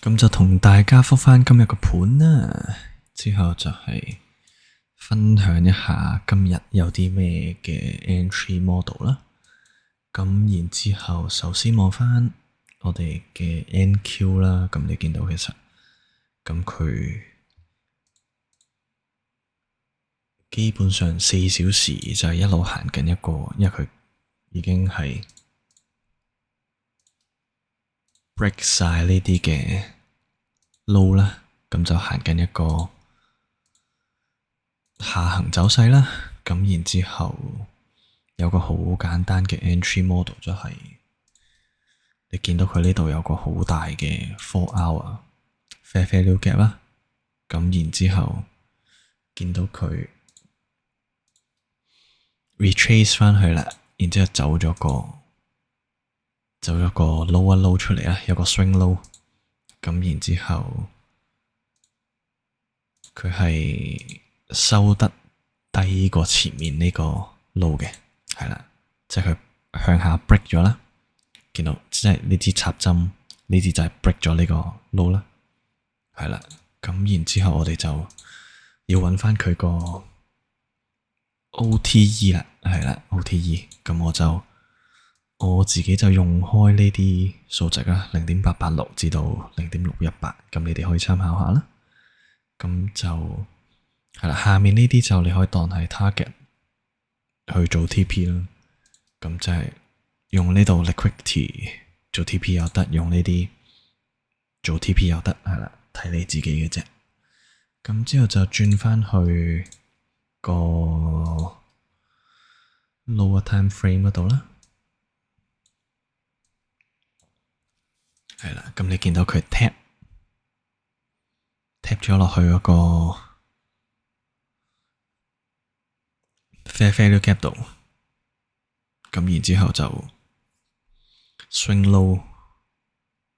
咁就同大家覆返今日個盤啦，之後就係分享一下今日有啲咩嘅 entry model 啦。咁然之後，首先望返我哋嘅 NQ 啦，咁你見到其實咁佢基本上4小時就係一路行緊一個，因為佢已經係 break 晒呢啲嘅 low 啦，咁就行緊一個下行走勢啦。咁然之後有個好簡單嘅 entry model，就係你見到佢呢度有個好大嘅 4 hour fair value gap 啦。咁然之後見到佢 retrace 返去啦，然之後走咗個 lower low 出嚟啦，有個 swing low。咁然之後佢係收得低過前面呢個 low 嘅，係啦，即係佢向下 break 咗啦。見到即係呢支插針，呢支就係 break 咗呢個 low 啦，係啦。咁然之後我哋就要揾翻佢個 OTE 啦，係啦 OTE。咁我自己就用開呢啲數值啦，0.886至到0.618，咁你哋可以參考下啦。咁就係啦，下面呢啲就你可以當係 target 去做 TP 啦。咁就係用呢度 liquidity 做 TP 又得，用呢啲做 TP 又得，係啦，睇你自己嘅啫。咁之後就轉翻去個 lower time frame 嗰度啦。係啦，咁你見到佢 tap 咗落去嗰個 fair value gap 度，咁然之後就 swing low，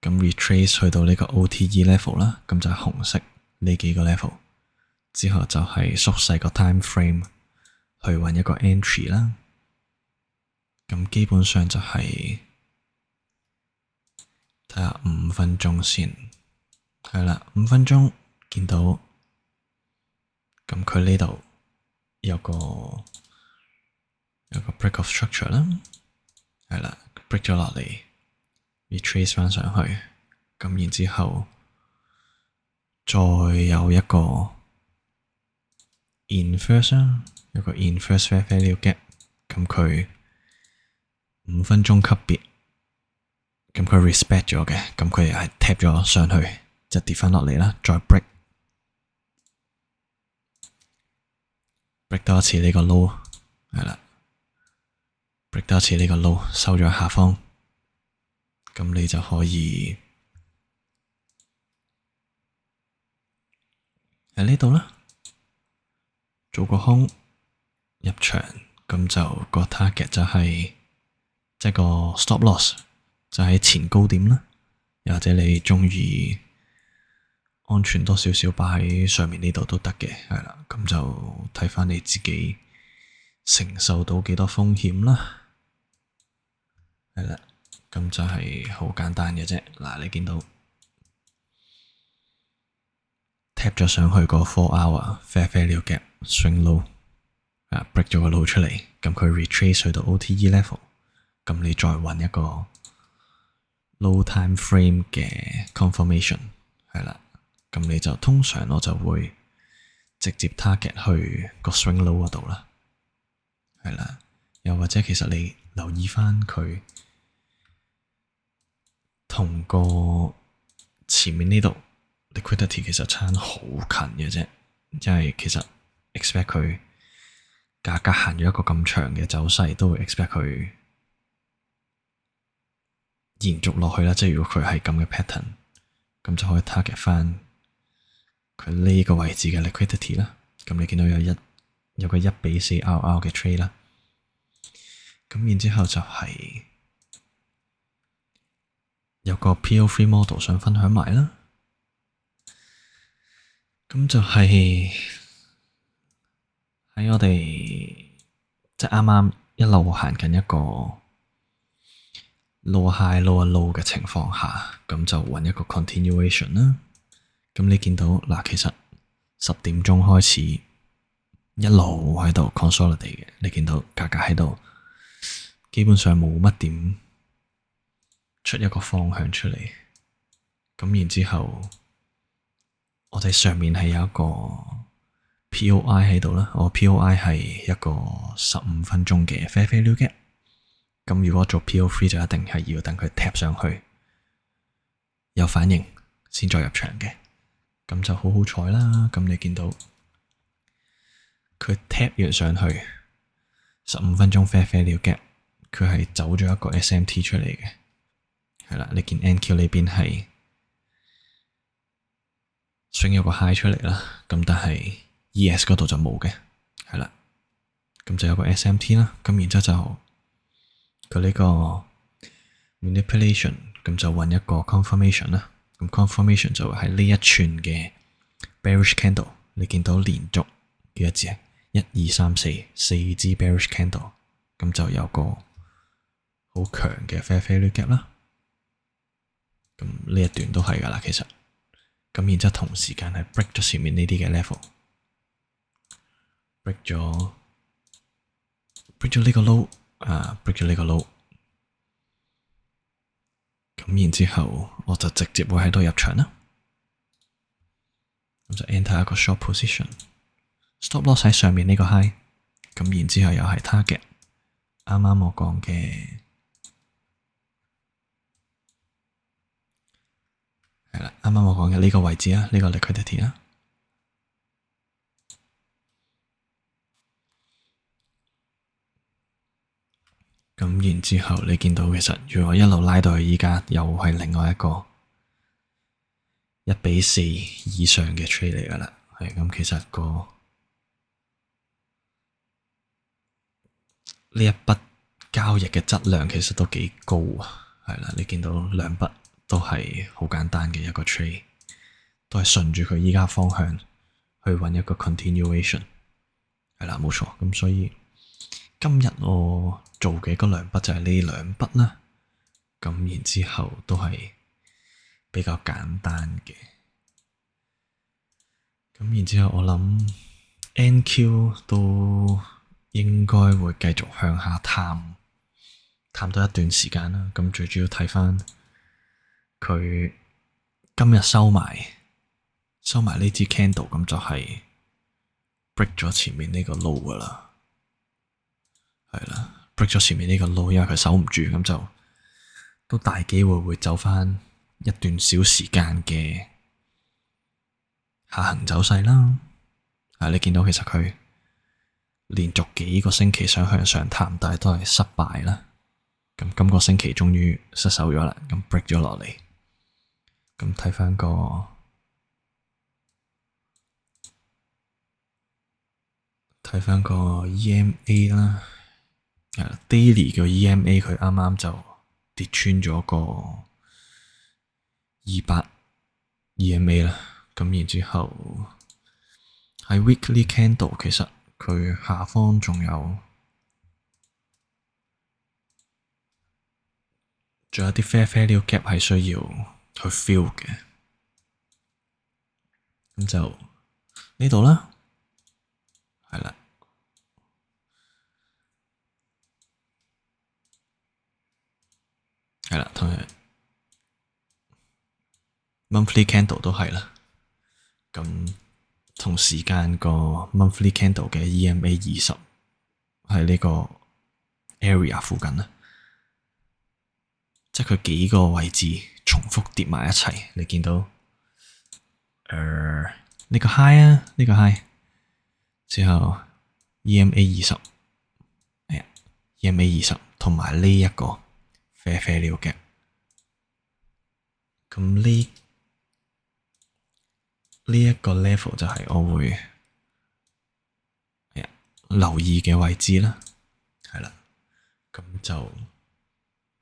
咁 retrace 去到呢個 OTE level 啦，咁就係紅色呢幾個 level，之後就係縮細個 time frame 去揾一個 entry 啦。咁基本上就係睇下5分鐘先，係啦，5分鐘見到，咁佢呢度有個 break of structure 啦，係啦，break 咗落嚟 retrace 翻上去，咁然之後再有一個 inverse 啦，有個 inverse fair value gap，咁佢5分鐘級別，咁佢 respect 咗嘅，咁佢係 tap 咗上去，就跌翻落嚟啦，再 break 多一次呢個 low， 係啦，break 多一次呢個 low， 收咗下方，咁你就可以喺呢度啦，做個空入場，咁就個 target 就係即係個 stop loss 就喺前高點啦，又或者你鍾意安全多少少擺喺上面呢度都得嘅，係啦，咁就睇返你自己承受到幾多風險啦，係啦，咁就係好簡單嘅啫。嗱，你見到 tap 咗上去個 4 hour fair value gap swing low， break 咗個 low 出嚟，咁佢 retrace 去到 OTE level， 咁你再揾一個 low time frame 嘅 confirmation， 係啦，咁你就通常我就會直接 target 去個 swing low 嗰度啦，係啦，又或者其實你留意翻佢同個前面呢度 liquidity 其實差好近嘅啫，因為其實 expect 佢價格行咗一個咁長嘅走勢，都會 expect 佢延續落去啦。即係如果佢係咁嘅 pattern，咁就可以 target 翻佢呢個位置嘅 liquidity 啦。咁你見到有個1:4 RR 嘅 trade 啦。咁然之後就係有個 PO3 model 想分享埋啦。咁就係喺我哋即係啱啱一路行緊一個 low high low low 嘅情況下，咁就揾一個 continuation 啦。咁你見到嗱，其實10點鐘開始一路喺度 consolidate 嘅，你見到價格喺度基本上冇乜點出一個方向出嚟。咁然之後，我哋上面係有一個 POI 喺度啦，我 POI 係一個15分鐘嘅 fair value gap。咁如果做 PO3 就一定係要等佢 tap 上去有反應先再入場嘅。咁就好好彩啦。咁你見到佢 tap 完上去15分鐘 fair value gap，佢係走咗一個 SMT 出嚟嘅。係啦，你見 NQ 呢邊係 swing 咗個 high 出嚟啦，咁但係 ES 嗰度就冇嘅。係啦，咁就有個 SMT 啦，咁然之後就佢呢個 manipulation， 咁就揾一個 confirmation 啦。咁 confirmation 就係呢一串嘅 bearish candle， 你見到連續幾多支啊？1、2、3、4，四支 bearish candle， 咁就有個好強嘅 fair value gap 啦。咁呢一段都係噶啦，其實咁然之後同時間係 break 咗前面呢啲嘅 level，break 咗呢個 low，break 咗呢個 low。咁然之後我就直接會喺度入場啦。咁就 enter 一個 short position，stop loss 喺上面呢個 high。咁然之後又係 target，啱啱我講嘅係啦，啱啱我講嘅呢個位置啊，呢個 liquidity 啊。咁然之後你見到其實如果一路拉到去依家，又係另外一個1:4以上嘅 trade 嚟噶啦。係咁，其實呢一筆交易嘅質量其實都幾高啊。係啦，你見到兩筆都係好簡單嘅一個 trade， 都係順住佢依家方向去揾一個 continuation。係啦，冇錯。咁所以今日我做嘅嗰兩筆就係呢兩筆啦。咁然之後都係比較簡單嘅。咁然之後我諗 NQ 都應該會繼續向下探多一段時間啦。咁最主要睇翻佢今日收埋呢支 candle， 咁就係 break 咗前面呢個 low 噶啦。係啦，break 咗前面呢個 low， 因為佢守唔住，咁就都大機會會走翻一段小時間嘅下行走勢啦。你見到其實佢連續幾個星期想向上探，但係都係失敗啦。咁今個星期終於失手咗啦，咁 break 咗落嚟。咁睇翻個EMA 啦，daily 嘅 EMA 佢啱啱就跌穿咗個200 EMA 啦。咁然之後喺 weekly candle 其實佢下方仲有啲 fair value gap 係需要去 fill 嘅。咁就呢度啦，係啦，同埋 monthly candle 都係啦。咁同時間個 monthly candle 嘅 EMA 20喺呢個 area 附近啦，即係佢幾個位置重複跌埋一齊，你見到呢個 high 啊，呢個 high 之後 EMA 20，係啊 EMA 20同埋呢一個 fair value gap。咁呢一個 level 就係我會留意嘅位置啦。係啦，咁就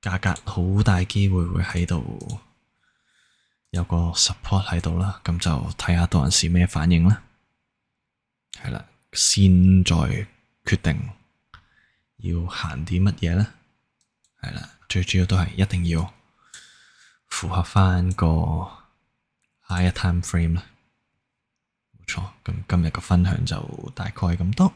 價格好大機會會喺度有個 support 喺度啦。咁就睇下到時咩反應啦。係啦，先再決定要行啲乜嘢啦。係啦，最主要都係一定要符合翻個 higher time frame 啦。冇錯，咁今日嘅分享就大概咁多。